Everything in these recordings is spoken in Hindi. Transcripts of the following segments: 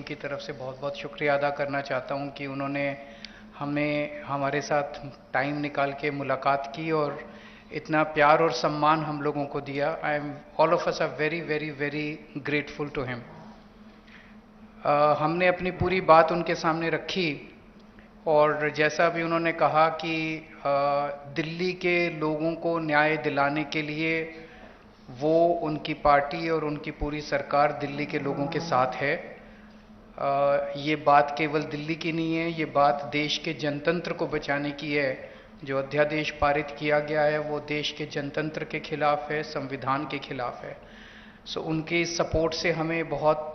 टीम की तरफ से बहुत बहुत शुक्रिया अदा करना चाहता हूं कि उन्होंने हमें हमारे साथ टाइम निकाल के मुलाकात की और इतना प्यार और सम्मान हम लोगों को दिया। I am all of us are very very very grateful to him. हमने अपनी पूरी बात उनके सामने रखी और जैसा भी उन्होंने कहा कि दिल्ली के लोगों को न्याय दिलाने के लिए वो, उनकी पार्टी और उनकी पूरी सरकार दिल्ली के लोगों के साथ है। ये बात केवल दिल्ली की नहीं है, ये बात देश के जनतंत्र को बचाने की है। जो अध्यादेश पारित किया गया है वो देश के जनतंत्र के खिलाफ है, संविधान के खिलाफ है। सो उनके सपोर्ट से हमें बहुत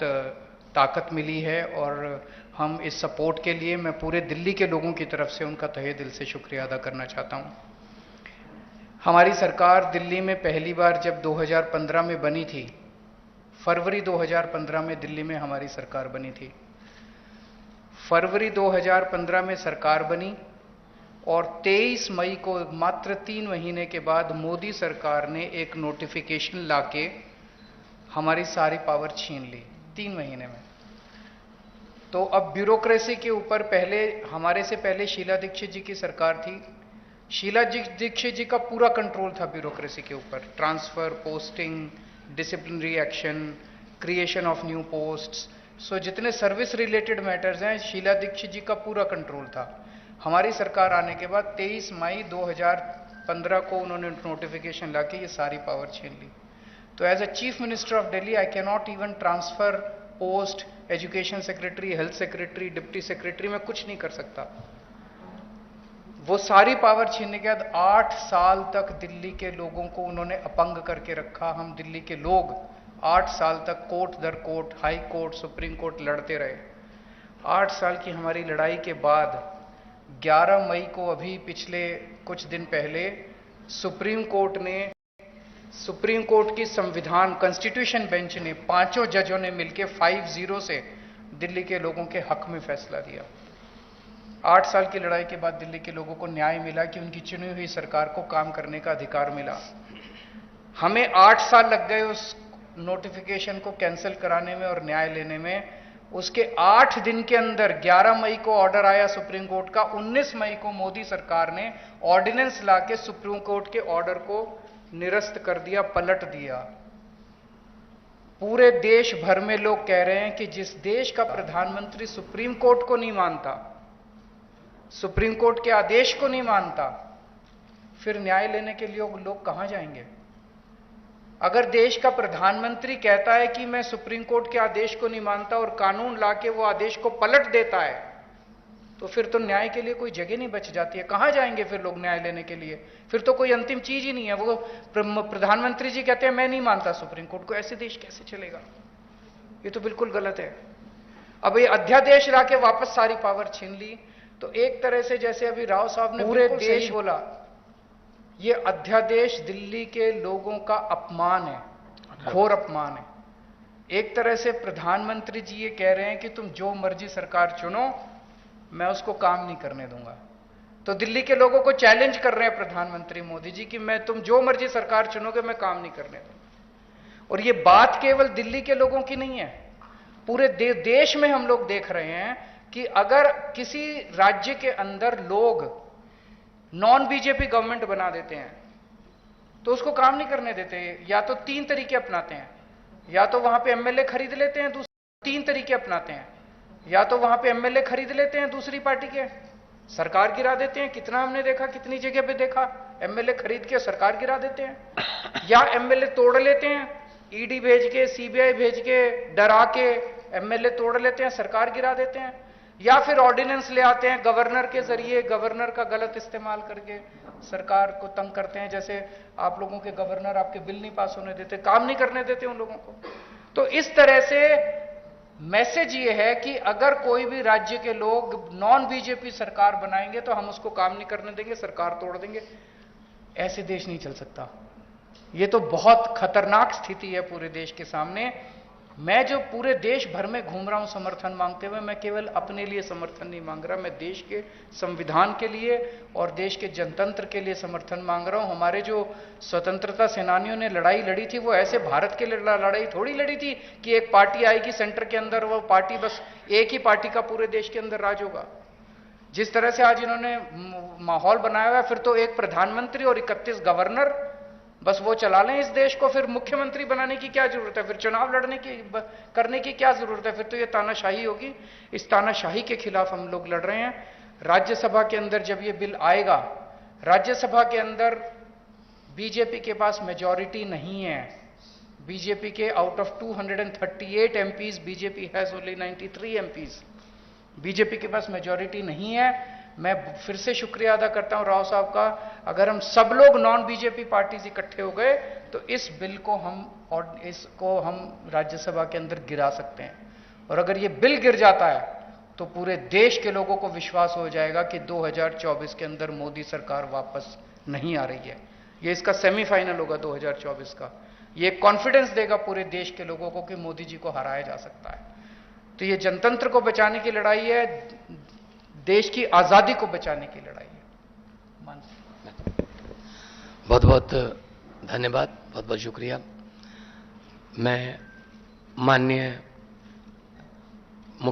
ताकत मिली है और हम इस सपोर्ट के लिए मैं पूरे दिल्ली के लोगों की तरफ से उनका तहे दिल से शुक्रिया अदा करना चाहता हूं। हमारी सरकार दिल्ली में पहली बार जब 2015 में बनी थी, फरवरी 2015 में दिल्ली में हमारी सरकार बनी थी। फरवरी 2015 में सरकार बनी और 23 मई को, मात्र 3 महीने के बाद, मोदी सरकार ने एक नोटिफिकेशन लाके हमारी सारी पावर छीन ली 3 महीने में। तो अब ब्यूरोक्रेसी के ऊपर, पहले हमारे से पहले शीला दीक्षित जी की सरकार थी। शीला दीक्षित जी का पूरा कंट्रोल था ब्यूरोक्रेसी के ऊपर, transfer, posting, disciplinary action, creation of new posts. So जितने सर्विस रिलेटेड मैटर्स हैं, शीला दीक्षित जी का पूरा कंट्रोल था। हमारी सरकार आने के बाद 23 मई 2015 को उन्होंने नोटिफिकेशन लाके ये सारी पावर छीन ली। तो as a chief minister of Delhi I can not even transfer post, education secretary, health secretary, deputy secretary, मैं कुछ नहीं कर सकता। वो सारी पावर छीनने के बाद 8 साल तक दिल्ली के लोगों को उन्होंने अपंग करके रखा। हम दिल्ली के लोग 8 साल तक कोर्ट दर court, high court, supreme court लड़ते रहे। 8 साल की हमारी लड़ाई के बाद 11 मई को, अभी पिछले कुछ दिन पहले, सुप्रीम कोर्ट की संविधान कॉन्स्टिट्यूशन बेंच ने, 5 जजों ने मिलकर 5-0 से दिल्ली के लोगों के हक में फैसला दिया। 8 साल की लड़ाई के बाद दिल्ली के लोगों को न्याय मिला कि उनकी चुनी हुई सरकार को काम करने का अधिकार मिला। हमें 8 साल लग गए उस नोटिफिकेशन को कैंसिल कराने में और न्याय लेने में। उसके 8 दिन के अंदर 11 मई को ऑर्डर आया सुप्रीम कोर्ट का। 19 मई को मोदी सरकार ने ऑर्डिनेंस लाके सुप्रीम कोर्ट के ऑर्डर को निरस्त कर दिया, पलट दिया। पूरे देश भर में लोग कह रहे हैं कि जिस देश का प्रधानमंत्री सुप्रीम कोर्ट को नहीं मानता, सुप्रीम कोर्ट के आदेश को नहीं मानता, फिर न्याय लेने के लिए लोग कहां जाएंगे? अगर देश का प्रधानमंत्री कहता है कि मैं सुप्रीम कोर्ट के आदेश को नहीं मानता और कानून लाके वो आदेश को पलट देता है, तो फिर तो न्याय के लिए कोई जगह नहीं बच जाती है। कहां जाएंगे फिर लोग न्याय लेने के लिए? फिर तो कोई अंतिम चीज ही नहीं है। वो प्रधानमंत्री जी कहते हैं मैं नहीं मानता सुप्रीम कोर्ट को, ऐसे देश कैसे चलेगा? ये तो बिल्कुल गलत है। अब ये अध्यादेश लाके वापस सारी पावर छीन ली। तो एक तरह से, जैसे अभी राव साहब ने पूरे देश बोला, ये अध्यादेश दिल्ली के लोगों का अपमान है, घोर अपमान है। एक तरह से प्रधानमंत्री जी ये कह रहे हैं कि तुम जो मर्जी सरकार चुनो, मैं उसको काम नहीं करने दूंगा। तो दिल्ली के लोगों को चैलेंज कर रहे हैं प्रधानमंत्री मोदी जी कि तुम जो मर्जी सरकार चुनोगे, मैं काम नहीं करने दूंगा। और ये बात केवल दिल्ली के लोगों की नहीं है, पूरे देश में हम लोग देख रहे हैं कि अगर किसी राज्य के अंदर लोग नॉन बीजेपी गवर्नमेंट बना देते हैं तो उसको काम नहीं करने देते। या तो 3 तरीके अपनाते हैं, या तो वहां पे एमएलए खरीद लेते हैं, 3 तरीके अपनाते हैं। या तो वहां पे एमएलए खरीद लेते हैं दूसरी पार्टी के, सरकार गिरा देते हैं। कितना हमने देखा, कितनी जगह पे देखा, एमएलए खरीद के सरकार गिरा देते हैं। या एमएलए तोड़ लेते हैं, ईडी भेज के, सीबीआई भेज के, डरा के एमएलए तोड़ लेते हैं, सरकार गिरा देते हैं। या फिर ऑर्डिनेंस ले आते हैं गवर्नर के जरिए, गवर्नर का गलत इस्तेमाल करके सरकार को तंग करते हैं। जैसे आप लोगों के गवर्नर आपके बिल नहीं पास होने देते, काम नहीं करने देते उन लोगों को। तो इस तरह से मैसेज ये है कि अगर कोई भी राज्य के लोग नॉन बीजेपी सरकार बनाएंगे तो हम उसको काम नहीं करने देंगे, सरकार तोड़ देंगे। ऐसे देश नहीं चल सकता। ये तो बहुत खतरनाक स्थिति है पूरे देश के सामने। मैं जो पूरे देश भर में घूम रहा हूं समर्थन मांगते हुए, मैं केवल अपने लिए समर्थन नहीं मांग रहा, मैं देश के संविधान के लिए और देश के जनतंत्र के लिए समर्थन मांग रहा हूं। हमारे जो स्वतंत्रता सेनानियों ने लड़ाई लड़ी थी, वो ऐसे भारत के लिए लड़ाई थोड़ी लड़ी थी कि एक पार्टी आएगी सेंटर के अंदर, वो पार्टी बस एक ही पार्टी का पूरे देश के अंदर राज होगा। जिस तरह से आज इन्होंने माहौल बनाया हुआ है, फिर तो एक प्रधानमंत्री और 31 गवर्नर बस वो चला लें इस देश को, फिर मुख्यमंत्री बनाने की क्या जरूरत है, फिर चुनाव लड़ने की करने की क्या जरूरत है, फिर तो ये तानाशाही होगी। इस तानाशाही के खिलाफ हम लोग लड़ रहे हैं। राज्यसभा के अंदर जब ये बिल आएगा, राज्यसभा के अंदर बीजेपी के पास मेजॉरिटी नहीं है। बीजेपी के out of 238 MPs, BJP has only 93 MPs. BJP के पास मेजॉरिटी नहीं है। मैं फिर से शुक्रिया अदा करता हूं राव साहब का। अगर हम सब लोग नॉन बीजेपी पार्टीज इकट्ठे हो गए तो इस बिल को हम राज्यसभा के अंदर गिरा सकते हैं। और अगर ये बिल गिर जाता है तो पूरे देश के लोगों को विश्वास हो जाएगा कि 2024 के अंदर मोदी सरकार वापस नहीं आ रही है। ये इसका सेमीफाइनल होगा 2024 का। ये कॉन्फिडेंस देगा पूरे देश के लोगों को कि मोदी जी को हराया जा सकता है। तो ये जनतंत्र को बचाने की लड़ाई है, देश की आजादी को बचाने की लड़ाई है। बहुत बहुत धन्यवाद, बहुत बहुत शुक्रिया। मैं माननीय